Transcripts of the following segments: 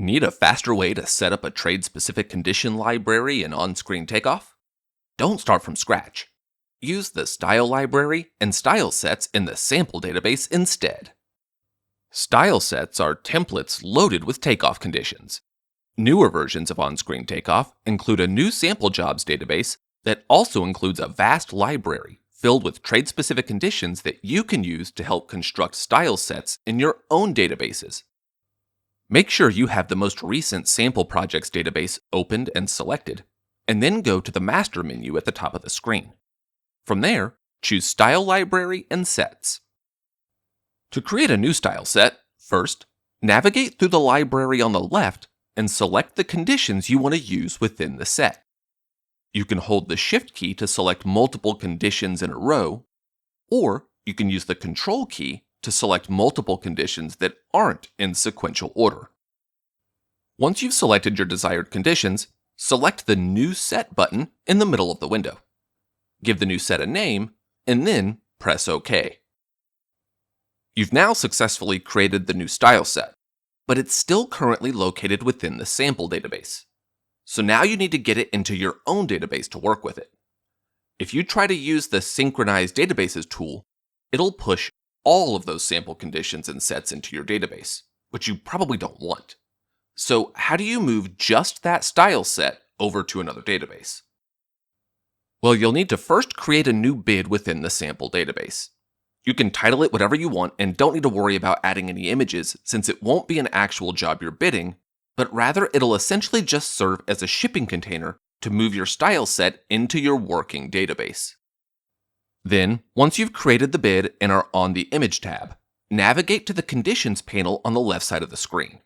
Need a faster way to set up a trade-specific condition library in on-screen takeoff? Don't start from scratch. Use the style library and style sets in the sample database instead. Style sets are templates loaded with takeoff conditions. Newer versions of on-screen takeoff include a new sample jobs database that also includes a vast library filled with trade-specific conditions that you can use to help construct style sets in your own databases. Make sure you have the most recent sample projects database opened and selected, and then go to the master menu at the top of the screen. From there, choose Style Library and Sets. To create a new style set, first, navigate through the library on the left and select the conditions you want to use within the set. You can hold the Shift key to select multiple conditions in a row, or you can use the Control key to select multiple conditions that aren't in sequential order. Once you've selected your desired conditions, select the New Set button in the middle of the window. Give the new set a name, and then press OK. You've now successfully created the new style set, but it's still currently located within the sample database. So now you need to get it into your own database to work with it. If you try to use the Synchronize Databases tool, it'll push all of those sample conditions and sets into your database, which you probably don't want. So how do you move just that style set over to another database? Well, you'll need to first create a new bid within the sample database. You can title it whatever you want and don't need to worry about adding any images since it won't be an actual job you're bidding, but rather it'll essentially just serve as a shipping container to move your style set into your working database. Then, once you've created the bid and are on the Image tab, navigate to the Conditions panel on the left side of the screen.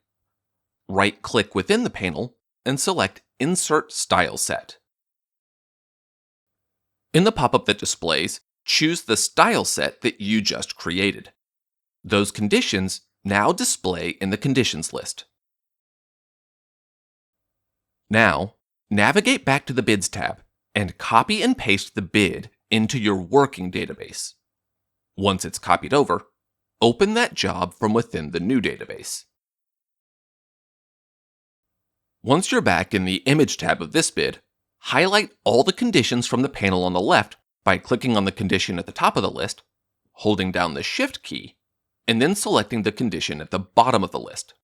Right-click within the panel and select Insert Style Set. In the pop-up that displays, choose the style set that you just created. Those conditions now display in the Conditions list. Now, navigate back to the Bids tab and copy and paste the bid into your working database. Once it's copied over, open that job from within the new database. Once you're back in the Image tab of this bid, highlight all the conditions from the panel on the left by clicking on the condition at the top of the list, holding down the Shift key, and then selecting the condition at the bottom of the list.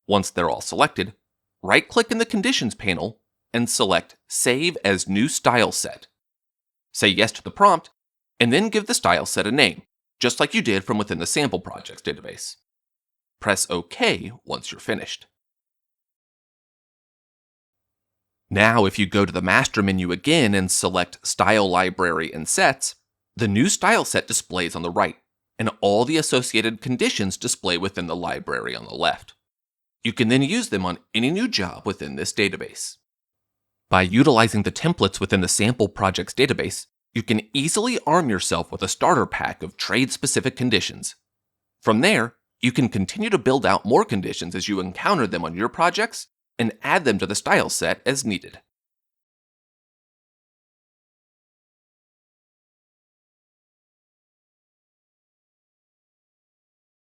Once they're all selected, right-click in the Conditions panel and select Save as New Style Set. Say yes to the prompt, and then give the style set a name, just like you did from within the Sample Projects database. Press OK once you're finished. Now, if you go to the Master menu again and select Style Library and Sets, the new style set displays on the right, and all the associated conditions display within the library on the left. You can then use them on any new job within this database. By utilizing the templates within the Sample Projects database, you can easily arm yourself with a starter pack of trade-specific conditions. From there, you can continue to build out more conditions as you encounter them on your projects and add them to the style set as needed.